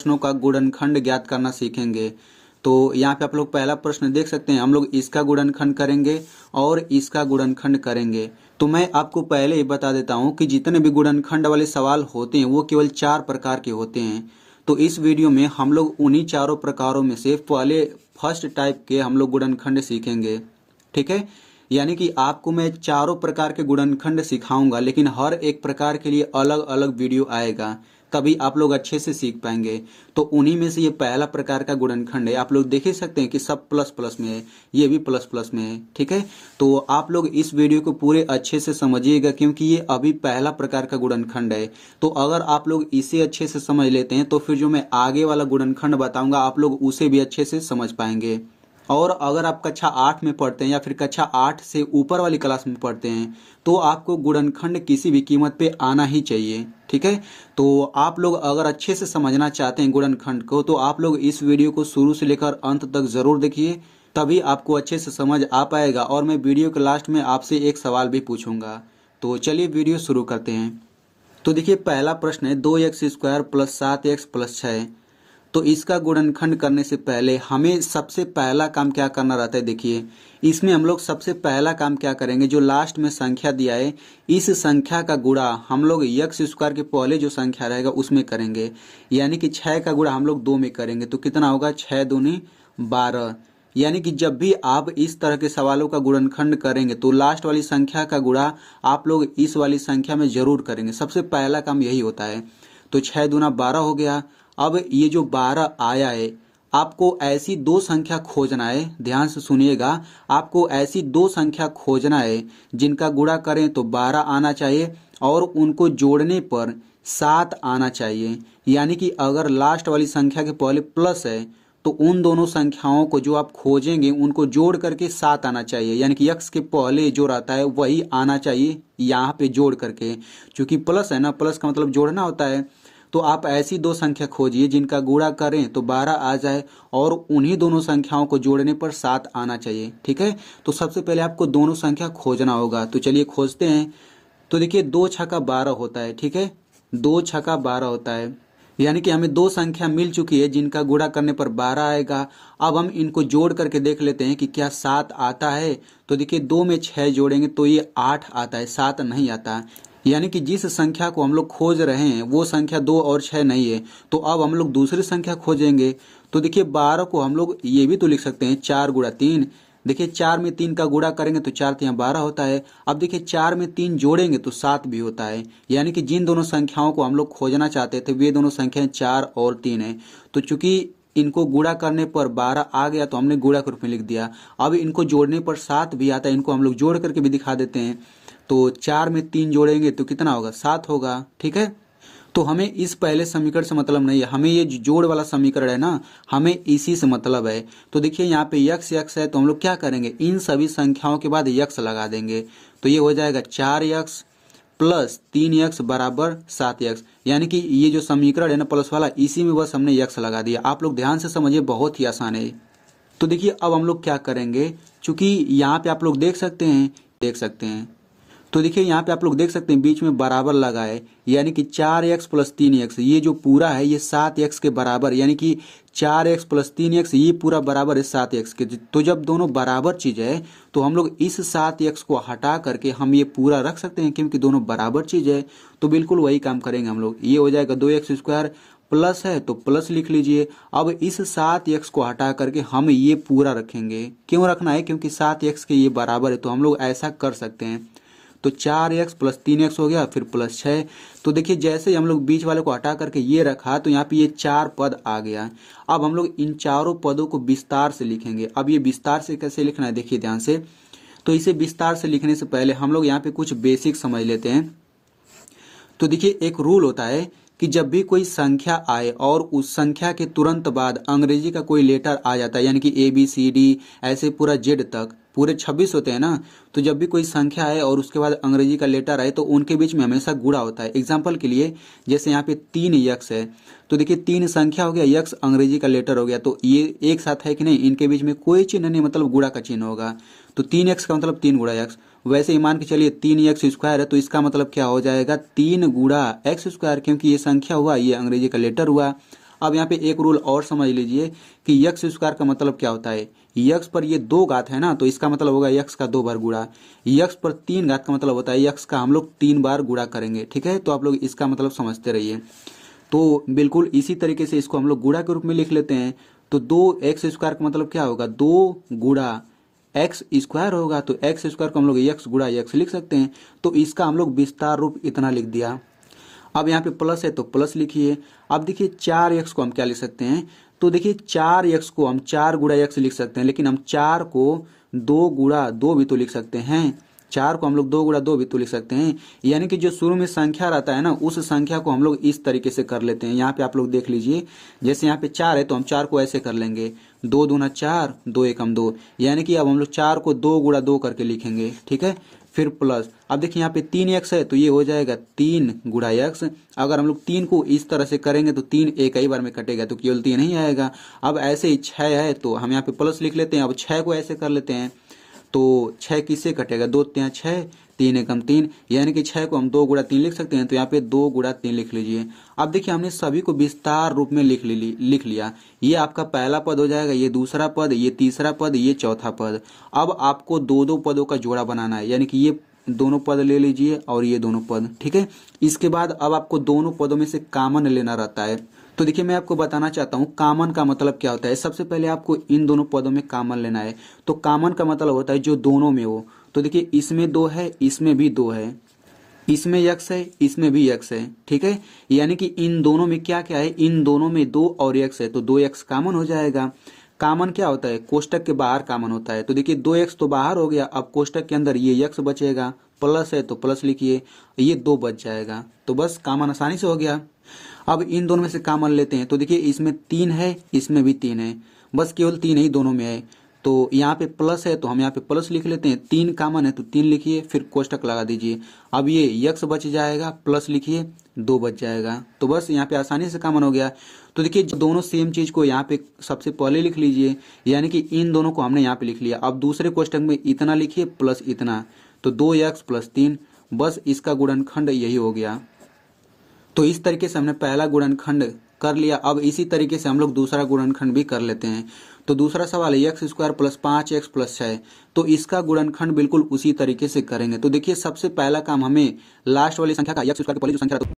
प्रश्नों का गुणनखंड ज्ञात करना सीखेंगे। तो यहाँ पे आप लोग पहला प्रश्न देख सकते हैं, हम लोग इसका गुणनखंड करेंगे और इसका गुणनखंड करेंगे। तो मैं आपको पहले ही बता देता हूँ कि जितने भी गुणनखंड वाले सवाल होते हैं वो केवल 4 प्रकार के होते हैं। तो इस वीडियो में हम लोग उन्हीं चारों प्रकारों में से पहले फर्स्ट टाइप के हम लोग गुणनखंड सीखेंगे। ठीक है, यानी कि आपको मैं चारों प्रकार के गुणनखंड सिखाऊंगा, लेकिन हर एक प्रकार के लिए अलग अलग वीडियो आएगा, तभी आप लोग अच्छे से सीख पाएंगे। तो उन्हीं में से ये पहला प्रकार का गुणनखंड है। आप लोग देख ही सकते हैं कि सब प्लस प्लस में है, ये भी प्लस प्लस में है। ठीक है, तो आप लोग इस वीडियो को पूरे अच्छे से समझिएगा, क्योंकि ये अभी पहला प्रकार का गुणनखंड है। तो अगर आप लोग इसे अच्छे से समझ लेते हैं तो फिर जो मैं आगे वाला गुणनखंड बताऊंगा आप लोग उसे भी अच्छे से समझ पाएंगे। और अगर आप कक्षा 8 में पढ़ते हैं या फिर कक्षा 8 से ऊपर वाली क्लास में पढ़ते हैं तो आपको गुणनखंड किसी भी कीमत पे आना ही चाहिए। ठीक है, तो आप लोग अगर अच्छे से समझना चाहते हैं गुणनखंड को तो आप लोग इस वीडियो को शुरू से लेकर अंत तक जरूर देखिए, तभी आपको अच्छे से समझ आ पाएगा। और मैं वीडियो के लास्ट में आपसे एक सवाल भी पूछूंगा। तो चलिए वीडियो शुरू करते हैं। तो देखिए पहला प्रश्न है 2x² + 7x + 6। तो इसका गुणनखंड करने से पहले हमें सबसे पहला काम क्या करना रहता है। देखिए इसमें हम लोग सबसे पहला काम क्या करेंगे, जो लास्ट में संख्या दिया है इस संख्या का गुणा हम लोग x² के पहले जो संख्या रहेगा उसमें करेंगे। यानी कि 6 का गुणा हम लोग 2 में करेंगे तो कितना होगा, 6 दूनी 12। यानी कि जब भी आप इस तरह के सवालों का गुणनखंड करेंगे तो लास्ट वाली संख्या का गुणा आप लोग इस वाली संख्या में जरूर करेंगे। सबसे पहला काम यही होता है। तो 6 दूना 12 हो गया। अब ये जो 12 आया है, आपको ऐसी दो संख्या खोजना है, ध्यान से सुनिएगा। आपको ऐसी दो संख्या खोजना है जिनका गुणा करें तो 12 आना चाहिए और उनको जोड़ने पर 7 आना चाहिए। यानी कि अगर लास्ट वाली संख्या के पहले प्लस है तो उन दोनों संख्याओं को जो आप खोजेंगे उनको जोड़ करके 7 आना चाहिए। यानी कि x के पहले जो रहता है वही आना चाहिए यहाँ पे जोड़ करके, क्योंकि प्लस है ना, प्लस का मतलब जोड़ना होता है। तो आप ऐसी दो संख्या खोजिए जिनका गुणा करें तो 12 आ जाए और उन्हीं दोनों संख्याओं को जोड़ने पर 7 आना चाहिए। ठीक है, तो सबसे पहले आपको दोनों संख्या खोजना होगा। तो चलिए खोजते हैं। तो देखिए 2 छक्का 12 होता है। ठीक है, 2 छक्का 12 होता है, यानी कि हमें दो संख्या मिल चुकी है जिनका गुणा करने पर 12 आएगा। अब हम इनको जोड़ करके देख लेते हैं कि क्या 7 आता है। तो देखिए 2 में 6 जोड़ेंगे तो ये 8 आता है, 7 नहीं आता। यानी कि जिस संख्या को हम लोग खोज रहे हैं वो संख्या 2 और 6 नहीं है। तो अब हम लोग दूसरी संख्या खोजेंगे। तो देखिए 12 को हम लोग ये भी तो लिख सकते हैं 4 गुणा 3। देखिए 4 में 3 का गुणा करेंगे तो 4 3 12 होता है। अब देखिए 4 में 3 जोड़ेंगे तो 7 भी होता है। यानी कि जिन दोनों संख्याओं को हम लोग खोजना चाहते थे वे दोनों संख्याएं 4 और 3 है। तो चूंकि इनको गुणा करने पर 12 आ गया तो हमने गुणा के रूप में लिख दिया। अब इनको जोड़ने पर 7 भी आता है, इनको हम लोग जोड़ करके भी दिखा देते हैं। तो 4 में 3 जोड़ेंगे तो कितना होगा, 7 होगा। ठीक है, तो हमें इस पहले समीकरण से मतलब नहीं है, हमें ये जोड़ वाला समीकरण है ना, हमें इसी से मतलब है। तो देखिए यहाँ पे x है तो हम लोग क्या करेंगे, इन सभी संख्याओं के बाद x लगा देंगे। तो ये हो जाएगा 4x + 3x = 7x। यानी कि ये जो समीकरण है ना प्लस वाला, इसी में बस हमने x लगा दिया। आप लोग ध्यान से समझिए, बहुत ही आसान है। तो देखिए अब हम लोग क्या करेंगे, चूंकि यहाँ पे आप लोग देख सकते हैं। तो देखिए यहाँ पे आप लोग देख सकते हैं बीच में बराबर लगा है, यानी कि 4x + 3x, ये जो पूरा है ये 7x के बराबर, यानी कि 4x + 3x ये पूरा बराबर है 7x के। तो जब दोनों बराबर चीज है तो हम लोग इस 7x को हटा करके हम ये पूरा रख सकते हैं, क्योंकि दोनों बराबर चीज है। तो बिल्कुल वही काम करेंगे हम लोग। ये हो जाएगा 2x², प्लस है तो प्लस लिख लीजिए। अब इस 7x को हटा करके हम ये पूरा रखेंगे। क्यों रखना है, क्योंकि 7x के ये बराबर है, तो हम लोग ऐसा कर सकते हैं। तो 4x + 3x हो गया, फिर +6। तो देखिए जैसे ही हम लोग बीच वाले को हटा करके ये रखा तो यहाँ पे ये 4 पद आ गया। अब हम लोग इन चारों पदों को विस्तार से लिखेंगे। अब ये विस्तार से कैसे लिखना है देखिए ध्यान से। तो इसे विस्तार से लिखने से पहले हम लोग यहाँ पे कुछ बेसिक समझ लेते हैं। तो देखिए एक रूल होता है कि जब भी कोई संख्या आए और उस संख्या के तुरंत बाद अंग्रेजी का कोई लेटर आ जाता है, यानी कि ABCD ऐसे पूरा Z तक, पूरे 26 होते हैं ना। तो जब भी कोई संख्या आए और उसके बाद अंग्रेजी का लेटर आए तो उनके बीच में हमेशा गुणा होता है। एग्जाम्पल के लिए जैसे यहाँ पे 3x है, तो देखिए 3 संख्या हो गया, x अंग्रेजी का लेटर हो गया, तो ये एक साथ है कि नहीं, इनके बीच में कोई चिन्ह नहीं, मतलब गुणा का चिन्ह होगा। तो 3x का मतलब 3 गुणा x। वैसे ही मान के चलिए 3x² है तो इसका मतलब क्या हो जाएगा, 3 गुणा x², क्योंकि ये संख्या हुआ, ये अंग्रेजी का लेटर हुआ। अब यहाँ पे एक रूल और समझ लीजिए कि यक्स स्क्वायर का मतलब क्या होता है। यक्स पर ये 2 घात है ना, तो इसका मतलब होगा यक्स का 2 बार गुणा। यक्स पर 3 घात का मतलब होता है यक्स का हम लोग 3 बार गुणा करेंगे। ठीक है, तो आप लोग इसका मतलब समझते रहिए। तो बिल्कुल इसी तरीके से इसको हम लोग गुणा के रूप में लिख लेते हैं। तो 2x स्क्वायर का मतलब क्या होगा, 2 गुणा एक्स स्क्वायर होगा। तो एक्स स्क्वायर को हम लोग एक्स गुणा एक्स लिख सकते हैं। तो इसका हम लोग विस्तार रूप इतना लिख दिया। अब यहाँ पे प्लस है तो प्लस लिखिए। अब देखिए 4x को हम क्या लिख सकते हैं, तो देखिए 4x को हम 4 गुणा x लिख सकते हैं, लेकिन हम 4 को 2 गुणा 2 भी तो लिख सकते हैं। 4 को हम लोग 2 गुणा 2 भी तो लिख सकते हैं। यानी कि जो शुरू में संख्या रहता है ना, उस संख्या को हम लोग इस तरीके से कर लेते हैं। यहाँ पे आप लोग देख लीजिए, जैसे यहाँ पे 4 है तो हम 4 को ऐसे कर लेंगे, 2 दूना 4, 2 एकम 2, यानी कि अब हम लोग 4 को 2 गुणा 2 करके लिखेंगे। ठीक है, फिर प्लस। अब देखिए यहाँ पे 3x है तो ये हो जाएगा 3 गुणा x। अगर हम लोग 3 को इस तरह से करेंगे तो 3 एक ही बार में कटेगा, तो केवल 3 नहीं आएगा। अब ऐसे ही 6 है तो हम यहाँ पे प्लस लिख लेते हैं। अब 6 को ऐसे कर लेते हैं, तो 6 किससे कटेगा, 2 3 6, 3 एकम 3, यानी कि 6 को हम 2 गुणा 3 लिख सकते हैं। तो यहाँ पे 2 गुणा 3 लिख लीजिए। अब देखिए हमने सभी को विस्तार रूप में लिख लिया। ये आपका पहला पद हो जाएगा, ये दूसरा पद, ये तीसरा पद, ये चौथा पद। अब आपको 2 पदों का जोड़ा बनाना है, यानी कि ये दोनों पद ले लीजिए और ये दोनों पद। ठीक है, इसके बाद अब आपको दोनों पदों में से कॉमन लेना रहता है। तो देखिए मैं आपको बताना चाहता हूँ कॉमन का मतलब क्या होता है। सबसे पहले आपको इन दोनों पदों में कॉमन लेना है। तो कॉमन का मतलब होता है जो दोनों में हो। तो देखिए इसमें 2 है, इसमें भी 2 है, इसमें x है, इसमें भी x है। ठीक है, यानी कि इन दोनों में क्या क्या है, इन दोनों में 2 और x है, तो 2x कॉमन हो जाएगा। कॉमन क्या होता है, कोष्टक के बाहर कॉमन होता है। तो देखिए 2x तो बाहर हो गया, अब कोष्टक के अंदर ये x बचेगा, प्लस है तो प्लस लिखिए, ये 2 बच जाएगा। तो बस कॉमन आसानी से हो गया। अब इन दोनों में से कॉमन लेते हैं। तो देखिए इसमें 3 है, इसमें भी 3 है, बस केवल 3 ही दोनों में है। तो यहाँ पे प्लस है तो हम यहाँ पे प्लस लिख लेते हैं। 3 कॉमन है तो 3 लिखिए, फिर कोष्टक लगा दीजिए। अब ये x बच जाएगा, प्लस लिखिए, 2 बच जाएगा। तो बस यहाँ पे आसानी से कॉमन हो गया। तो देखिए दोनों सेम चीज को यहाँ पे सबसे पहले लिख लीजिए, यानी कि इन दोनों को हमने यहाँ पे लिख लिया। अब दूसरे कोष्टक में इतना लिखिए प्लस इतना, तो 2x प्लस 3, बस इसका गुणनखंड यही हो गया। तो इस तरीके से हमने पहला गुणनखंड कर लिया। अब इसी तरीके से हम लोग दूसरा गुणनखंड भी कर लेते हैं। तो दूसरा सवाल है x square plus 5x plus 6, तो इसका गुणनखंड बिल्कुल उसी तरीके से करेंगे। तो देखिए सबसे पहला काम हमें लास्ट वाली संख्या का एक्स स्क्वायर की पहली जो संख्या